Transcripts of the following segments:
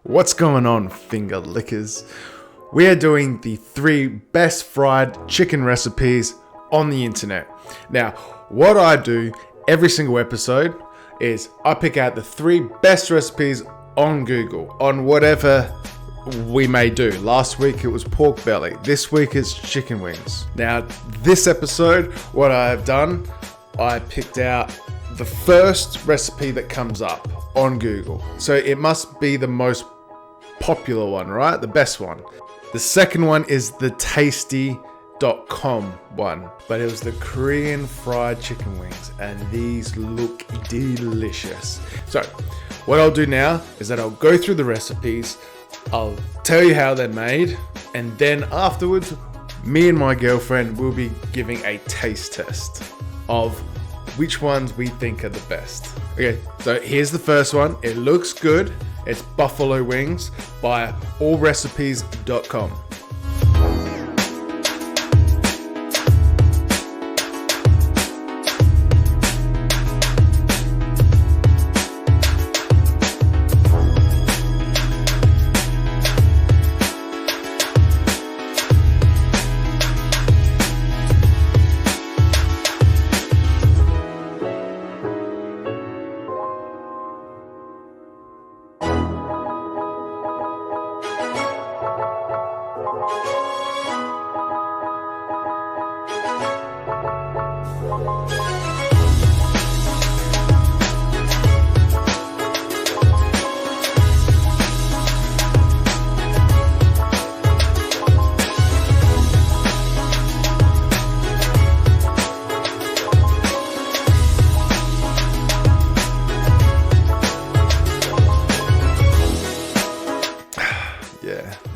What's going on, finger lickers? We are doing the 3 best fried chicken recipes on the internet. Now, what I do every single episode is I pick out the 3 best recipes on Google, on whatever we may do. Last week it was pork belly. This week it's chicken wings. Now, this episode, what I have done, I picked out the first recipe that comes up on Google. So it must be the most popular one, right? The best one. The second one is the tasty.com one, but it was the Korean fried chicken wings, and these look delicious. So what I'll do now is that I'll go through the recipes, I'll tell you how they're made, and then afterwards, me and my girlfriend will be giving a taste test of which ones we think are the best. Okay, so here's the first one. It looks good. It's buffalo wings by allrecipes.com.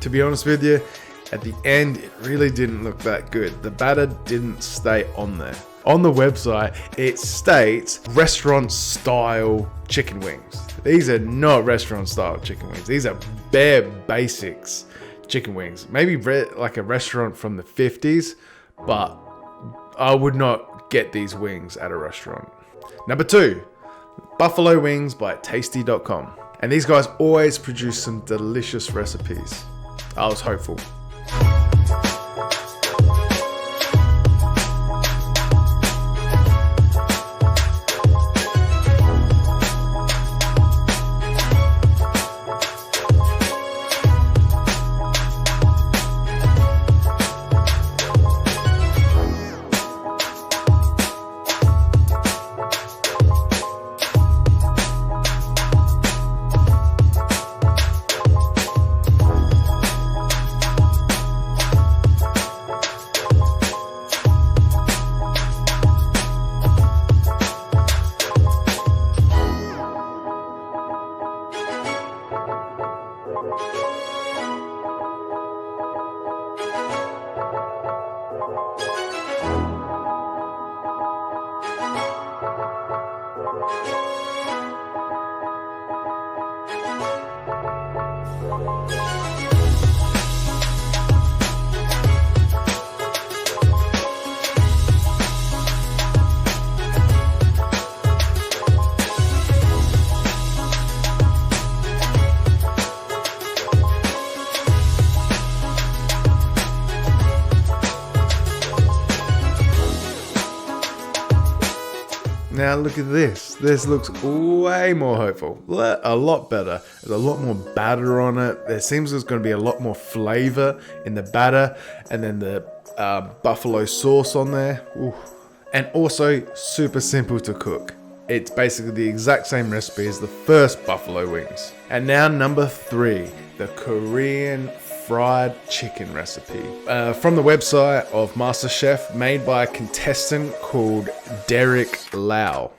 To be honest with you, at the end, it really didn't look that good. The batter didn't stay on there. On the website, it states restaurant style chicken wings. These are not restaurant style chicken wings. These are bare basics chicken wings. Maybe like a restaurant from the 50s, but I would not get these wings at a restaurant. Number 2, buffalo wings by tasty.com. And these guys always produce some delicious recipes. I was hopeful. Now look at this. This looks way more hopeful. A lot better. There's a lot more batter on it. There seems there's going to be a lot more flavor in the batter. And then the buffalo sauce on there. Ooh. And also super simple to cook. It's basically the exact same recipe as the first buffalo wings. And now number 3, the Korean fried chicken recipe. From the website of MasterChef, made by a contestant called Derek Lau.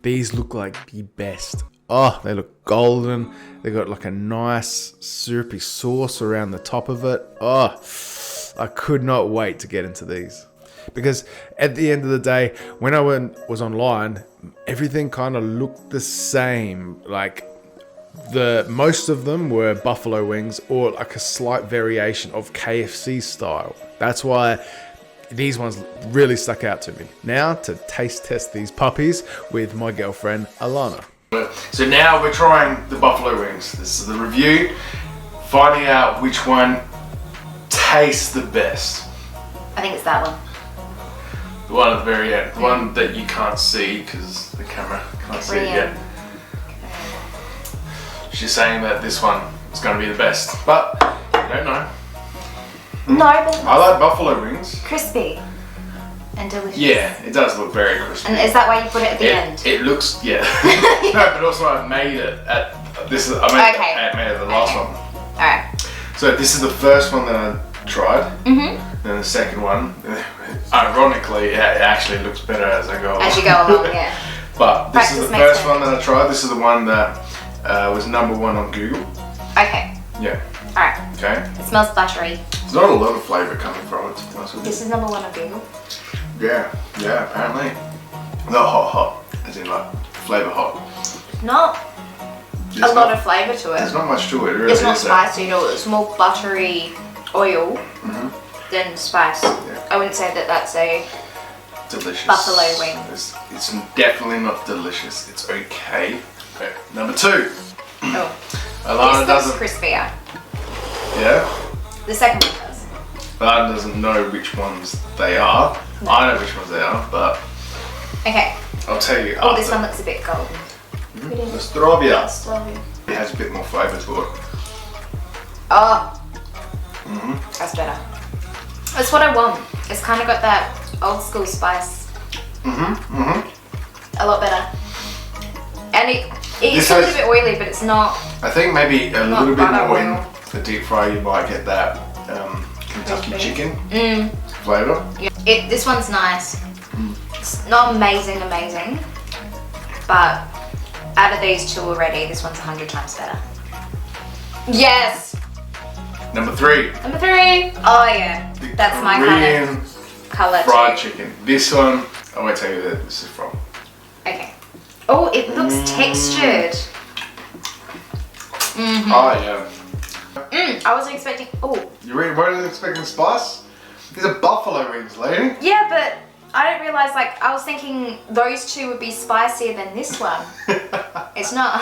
these look like the best. Oh, they look golden. They got like a nice syrupy sauce around the top of it. Oh, I could not wait to get into these. Because at the end of the day, when I was online, everything kind of looked the same. Like most of them were buffalo wings or like a slight variation of KFC style. That's why these ones really stuck out to me. Now to taste test these puppies with my girlfriend Alana. So now we're trying the buffalo wings. This is the review, finding out which one tastes the best. I think it's that one. The one at the very end, the one that you can't see because the camera can't see it yet. She's saying that this one is going to be the best, but I don't know. No, but I like buffalo wings. Crispy and delicious. Yeah, it does look very crispy. And is that why you put it at the end? It looks, yeah. No, but also I made it at this. I made it the last one. All right. So this is the first one that I tried. Then the second one. Ironically, it actually looks better as I go along. As you go along, yeah. But this is the first one that I tried. This is the one that was #1 on Google. Okay. Yeah. All right. Okay. It smells buttery. There's not a lot of flavour coming from it, to be honest with you. This is #1 on Google. Yeah, apparently. Not hot, as in like flavour hot. Not a lot of flavour to it. There's not much to it, really. It's not spicy at all. It's more buttery oil than spice. Yeah. I wouldn't say that that's a delicious buffalo wing. It's definitely not delicious. It's okay. Okay. #2. Oh. Alana this looks crispier. Yeah? The second one does. Alana doesn't know which ones they are. No. I know which ones they are, but okay. I'll tell you Oh, after. this one looks a bit golden. The strawberry. Yeah, strawberry. It has a bit more flavour to it. Oh. That's better. That's what I want. It's kind of got that old school spice. A lot better. And it's a little bit oily, but it's not. I think maybe a little bit more oil. in the deep fry. You might get that Kentucky chicken flavour. Yeah. This one's nice. It's not amazing, but out of these two already, this one's 100 times better. Yes. #3. #3. Oh yeah, that's my kind of colour fried too. chicken. This one, I won't tell you where this is from. Okay. Oh, it looks textured. Oh yeah. I wasn't expecting. Oh. You really weren't expecting spice? These are buffalo wings, lady. Yeah, but I didn't realise. Like, I was thinking those two would be spicier than this one. It's not.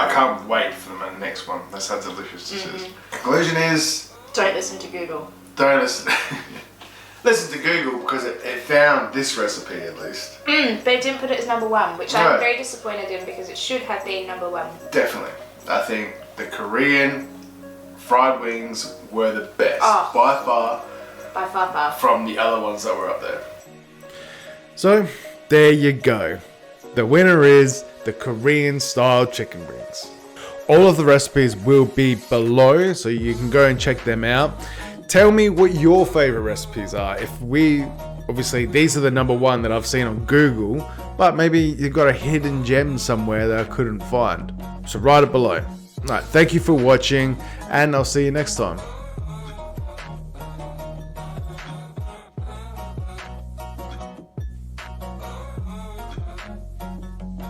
I can't wait for the next one. That's how delicious this is. Conclusion is, don't listen to Google. Don't listen. Listen to Google because it found this recipe at least. But it didn't put it as #1, which I'm very disappointed in because it should have been #1. Definitely. I think the Korean fried wings were the best by far. By far. From the other ones that were up there. So, there you go. The winner is the Korean style chicken wings. All of the recipes will be below, so you can go and check them out. Tell me what your favorite recipes are. Obviously these are the #1 that I've seen on Google, but maybe you've got a hidden gem somewhere that I couldn't find. So write it below. Alright, thank you for watching, and I'll see you next time.